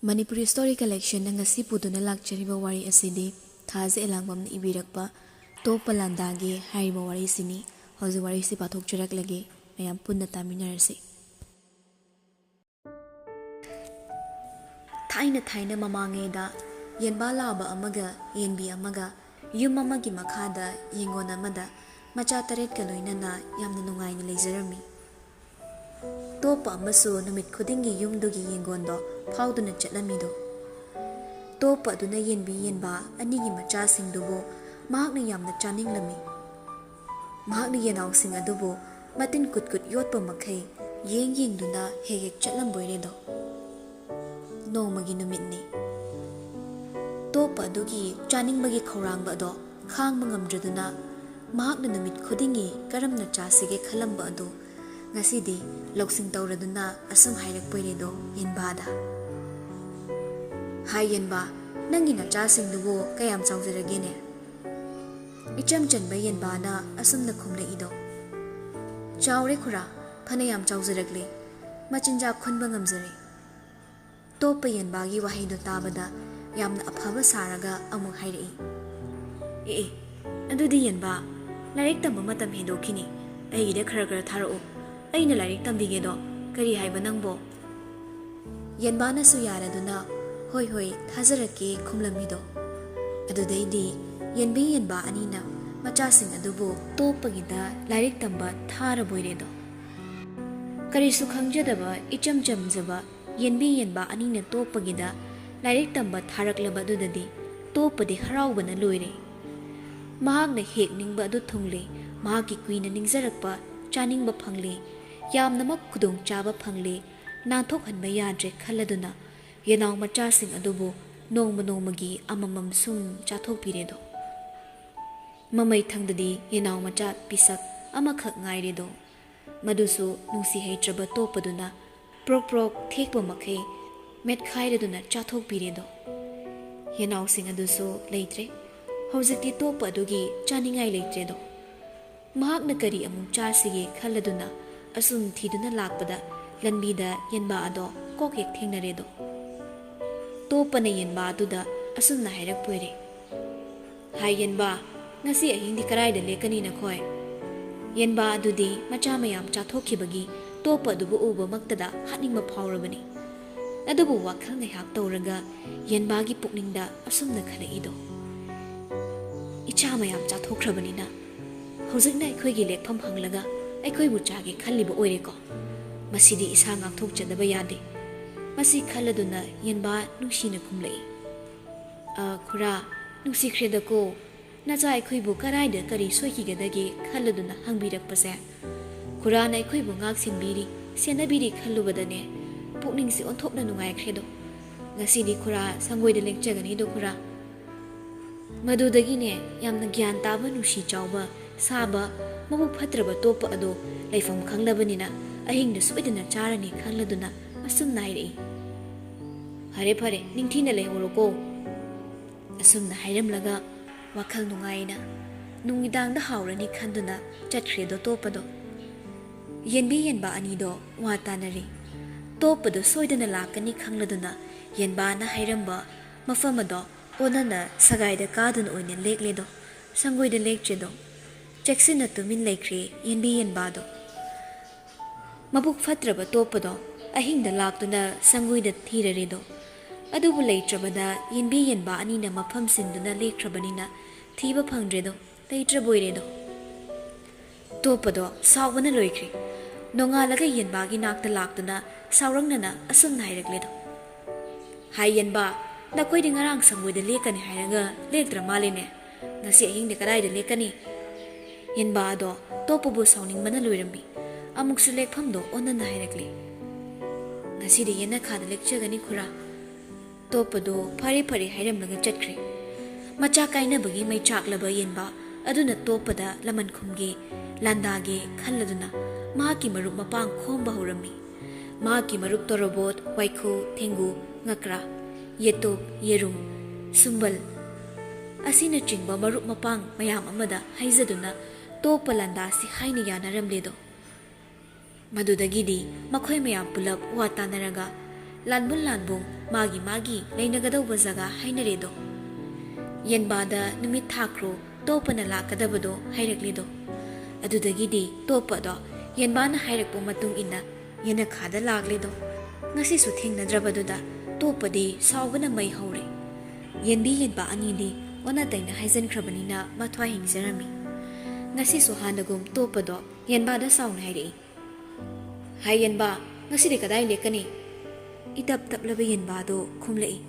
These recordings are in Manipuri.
Manipuri Story Collection ng ngasi puduna lakchariba wari asidi Thaja Elangbam na ibirakpa Toppa Landagi hariba wari sini hauji wari si pathok churak lagi mayam punna taminarasi. Thaina mamangeda yenba laba amaga yenbi amaga yum amagi makhada yengon amada macha taret ka loinana yamna nungaina leizarami. Toppa amasu numit khudingi yumdugi yengondo fauduna chatlamido. Toppa aduna yenbi yenba anigi macha singdubo mahakna yamna chaninglami. Mahakna yenaw sing adubo matin kutkut yotpa makhai yeng duna hegek chatlamboiredo. Nongmagi numitni. Toppa adugi chaningbagi khorangba ado khangba ngamdraduna mahakna numit khudingi karamna chasige khalamba ado ngasidi loksing tawraduna asum hairakpoiredo yenbada. Hai yenba nangi nachasing dubo kayam chawjaragene. Icham chanba yenba na asum na khumle ido. Chawre khura phanayam chawjaragle machinja khunba ngamjare. Toppa yenbagi wahido tabada yamna aphaba saraga amuk hairai. Adudi yenba larik tamba matam hedokini aigida khara tharao aina larik tambigedo kari haiba nangbo. Yenbana su yaraduna hoi thajarake khumlamido. Adudaidi yenbi yenba anina machasing adubo Toppagida larik tamba tharaboiredo. Karisu khangjadaba icham chamjaba yenbi yenba anina Toppagida larik tamba tharaklaba adudadi Toppadi haraubana loire. Mahakna hek ningba adu thungle mahaki kuina ningjarakpa chaningba phangle yamnamak khudong chaba phangle nathok hanba yadre khaladuna yenaw machasing adubo nongmagi amamam sum chathok piredo. Mamai thangdadi yenaw macha pisak amakhak ngairedo. Madusu nungsi heitraba Toppaduna prok thekpa makhai met khaireduna chathok piredo. Yenaw sing adusu leitre hojikti Toppa adugi chaningai leitredo. Mahakna kari amung chasige khaladuna asum thiduna lakpada lanbida yenba ado kokek thengnaredo. Toppana yenba aduda asumna hairakpoire. Hai yenba ngasi ahingdi karaida lekani na khoi. Yenba adudi macha mayam chathokhibagi Toppa adubu uba maktada hatningma phaurabani. Adubu wakhal ngaihak tawraga yenbagi pukningda asumna khalaido. Icha mayam chathokhrabani hojikna aikhoigi lekpham hanglaga aikhoibu chage khalliba oireko. Masidi isa ngakthokchadaba yade. Masi khaladuna yenba nungsina khumlai. Khura nungsikredako naja aikhoibu karaida kari soikigadage khaladuna hangbirakpase. Khura na aikhoibu ngaksinbiri senabiri khallubadane pukningsi onthokna nungaikredo. Ngasidi khura sangoida lekchagani do khura. Madudagine yamna gyan taba nushi chawba saba mabuk phatraba Toppa ado laifam khanglabanina ahingda soidana charani khangladuna asum nairei. Hare ningthina leihoroko. Asumna hairamlaga wakhal nungaina nungidangda haurani khanduna chathredo Toppado. Yenbi yenba anido watanari. Toppado soidana lakani khangladuna yenba na hairamba mafamado onana sagaida kadun oina lekledo sangoida lekchedo. Cheksina tumin lekre yenbi yenbado. Mabuk phatraba Toppado ahingda laktuna sangoida thiraredo. Adubu leitrabada yenbi yenba anina mafam sinduna lekrabanina thiba phangdredo leitraboiredo. Toppado sawbana loikre. Nongalaga yenbagi nakta laktuna sawrangnana asum nairakledo. Hai yenba nakoidi ngarang sangoida lekani hairaga lektra malene ngasi ahingda karaida lekani. Yenba ado Toppabu sawningmana loirambi amuksu lekphamdo onana hairakle. Ngasidi yena khada lekchagani khura. Toppado phare hairamlaga chatkre. Macha kainabagi mai chaklaba yenba aduna Toppada laman khumge landage khalladuna mahaki marup mapang khomba horami. Mahaki marup torobot waikhu thengu ngakra yetok yerum sumbal asina chingba marup mapang mayam amada haizaduna Toppa landasi haina yanaramledo. Madudagidi makhoi mayam pulap watanaraga ꯂꯥꯟꯕꯨꯟ ꯂꯥꯟꯕꯨꯡ ꯃꯥꯒꯤ ꯂꯩꯅꯒꯗꯧꯕ ꯖꯒꯥ ꯍꯥꯏꯅꯔꯦꯗꯣ ꯌꯦꯟꯕꯥꯗ ꯅꯨꯃꯤꯠ ꯊꯥꯈ꯭ꯔꯣ ꯇꯣꯞꯄꯅ ꯂꯥꯛꯀꯗꯕꯗꯣ ꯍꯥꯏꯔꯛꯂꯤꯗꯣ ꯑꯗꯨꯗꯒꯤꯗꯤ ꯇꯣꯞꯄꯗꯣ ꯌꯦꯟꯕꯥꯅ ꯍꯥꯏꯔꯛꯄ ꯃꯇꯨꯡ ꯏꯟꯅ ꯌꯦꯅꯈꯥꯗ ꯂꯥꯛꯂꯤꯗꯣ ꯉꯁꯤꯁꯨ ꯊꯦꯡꯅꯗ꯭ꯔꯕꯗꯨꯗ ꯇꯣꯞꯄꯗꯤ ꯁꯥꯎꯕꯅ ꯃꯩ ꯍꯧꯔꯦ ꯌꯦꯟꯕꯤ ꯌꯦꯟꯕꯥ ꯑꯅꯤꯗꯤ ꯑꯣꯟꯅ ꯇꯩꯅ ꯍꯥꯏꯖꯤꯟꯈ꯭ꯔꯕꯅꯤꯅ ꯃꯊ꯭ꯋꯥꯏ ꯍꯤꯡꯖꯔꯝꯃꯤ ngasi so hanagum topa do yenba da sauna hairi hai yenba ngasi de kadai lekani itap tap labe yenba do khumlei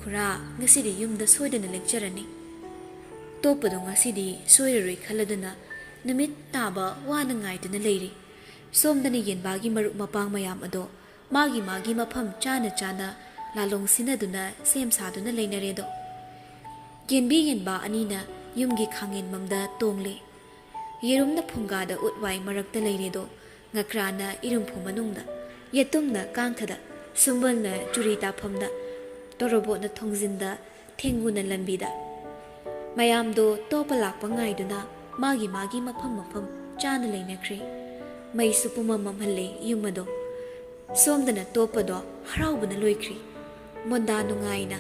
khura ngasi de yum da soidana lecture ani topa do ngasi di soiroi khaladuna numit taba wana ngai duna leiri somdani yenba gi maru mapang mayam ado magi mafam chana lalong sinaduna sem saduna leinare do yenbi yenba anina yumgi khangin mamda tongle yerumna phungada utwai marakta leiredo ngakrana irumpu manungda yetumna kangthada sumbalna churita phamda torobona thongzinda thenguna lambida mayamdo topa lakpa ngaiduna magi mafam chana leinakhre mai supuma mamhalle yumado somdana topa do haraubuna loikhri monda nungaina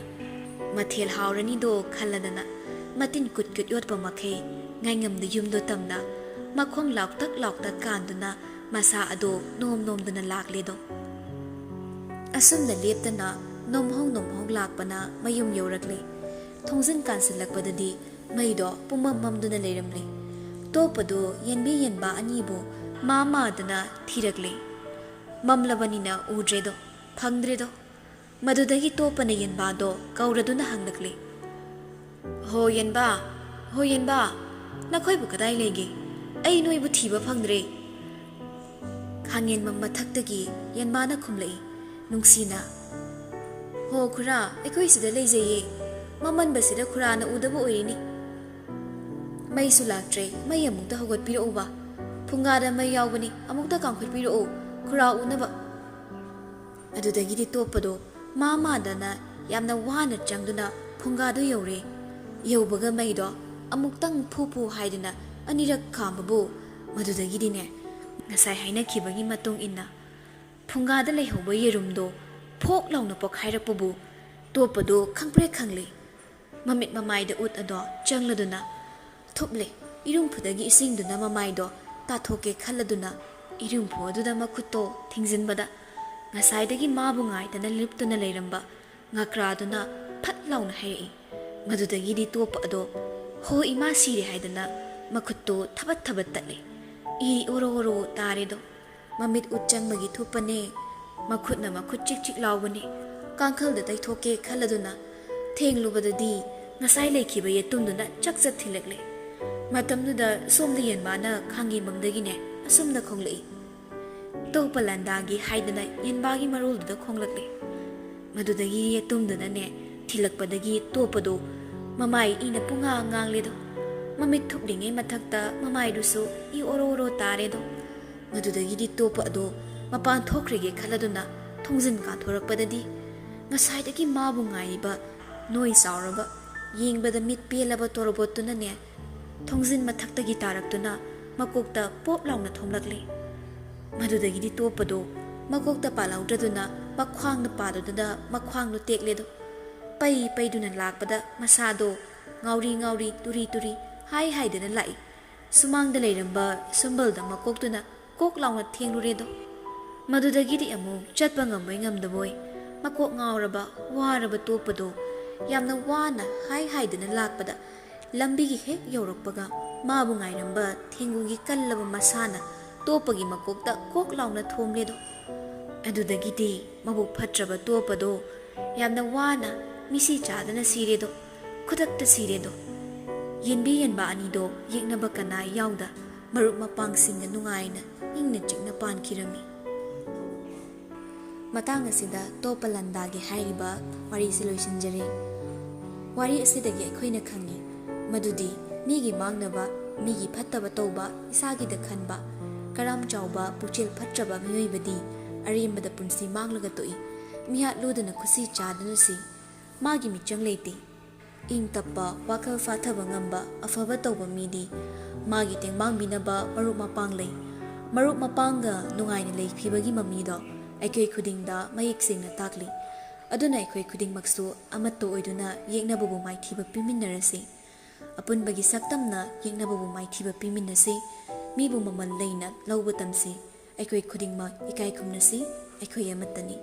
mathel haurani do khaladana matin kut yot pa makhe ngai ngam de yum do tamna makhong lauk tak kanduna masa ado nom dana lakle do asum da leptana nom hong lakpana mayum yorakle thongjin kansilakpadadi mai do pumam duna leiramle topado yenbi yenba ani bo mama dana thirakle mamlabanina udre do phangdre do madudagi topana yenba do kauraduna hanglakle ho yenba nakhoi bu kadai lege ai noi bu thiba phangdre khangen mamma thaktagi yenba na khumlei nungsina ho khura ekoi sida leijeye maman basida khura na udabu oirini mai sulatre mai amukta hogot piro ba phunga da mai yawbani amukta kangkhot piro khura unaba adudagi di topado mama dana yamna wana changduna phunga do yore yaubaga maido amuktang phu haidina anirak khambabu madudagidine ngasai haina khibagi matung inna phunga da leihoba yerumdo phok launa pokhairakpabu topado khangpre khangle mamit mamai da ut ado changladuna thuple irum phudagi isingduna mamai do ta thoke khalladuna irum phu aduda makhuto thingzinbada ngasai dagi mabu ngai dana liptuna leiramba ngakra duna phat launa hairi madudagidi topa ado ho ima siri haidana makutto thabat tatle i oro tare do mamit uchang magi thupane makhutna makhut chik lawbani kangkhal da tai thoke khaladuna thenglubadadi ngasai lekhiba yetumduna chakchat thilakle matamnuda somda yenbana khangi mamdagine asumna khonglei topa landagi haidana yenbagi marolda khonglakle madudagi yetumduna ne thilakpadagi topado mamai ina punga ngangledo mamit thuplinge mathakta mamai dusu I oro tare do madudagi di topa do mapan thokrege khaladuna thongjin ka thorakpadadi ngasai dagi mabu ngaiba noi sauraba yengbada mit pelaba torobotuna ne thongjin mathakta gi taraktuna makokta pop launa thomlakle madudagi di topa do makokta palaudraduna makhwang na padudada makhwang lu tekledo pai duna lakpada masado ngauri turi hai dana lai sumang da leiramba sumbal da makok tuna kok launa thenglure do madudagi di amu chatpa ngambai ngamdaboi makok ngauraba waraba topado yamna wana hai dana lakpada lambi gi hek yorakpaga mabu ngairamba thengugi kallaba masana topagi makokta kok launa thomle do adudagi di mabuk phatraba topado yamna wana misi chadana siredo khudakta siredo yenbi yenba ani do yeknaba kana yauda marup mapang singa nungaina ingna chikna pankirami matang asida topa landagi hairiba wari solution jare wari asidagi ekhoina khangi madudi migi mangnaba migi phattaba tauba isagi da khanba karam chauba puchil phatraba miyoibadi arimbada punsi manglaga toi mihat ludana khusi chadana si magi michang leiti ing tappa wakal fathaba ngamba afaba tawba midi magi tengmang binaba marup mapang lei marup mapanga nungaina lei phibagi mamido ꯑꯩꯈꯣꯏ ꯈꯨꯗꯤꯡꯗ ꯃꯌꯦꯛ ꯁꯦꯡꯅ ꯇꯥꯛꯂꯤ꯫ ꯑꯗꯨꯅ ꯑꯩꯈꯣꯏ ꯈꯨꯗꯤꯡꯃꯛꯁꯨ ꯑꯃꯠꯇ ꯑꯣꯏꯗꯨꯅ ꯌꯦꯛꯅꯕꯕꯨ ꯃꯥꯏꯊꯤꯕ ꯄꯤꯃꯤꯟꯅꯔꯁꯤ꯫ ꯑꯄꯨꯟꯕꯒꯤ ꯁꯛꯇꯝꯅ ꯌꯦꯛꯅꯕꯕꯨ ꯃꯥꯏꯊꯤꯕ ꯄꯤꯃꯤꯟꯅꯁꯤ꯫ ꯃꯤꯕꯨ ꯃꯃꯜ ꯂꯩꯅ ꯂꯧꯕ ꯇꯝꯁꯤ꯫ ꯑꯩꯈꯣꯏ ꯈꯨꯗꯤꯡꯃꯛ ꯏꯀꯥꯏ ꯈꯨꯝꯅꯁꯤ꯫ ꯑꯩꯈꯣꯏ ꯑꯃꯠꯇꯅꯤ꯫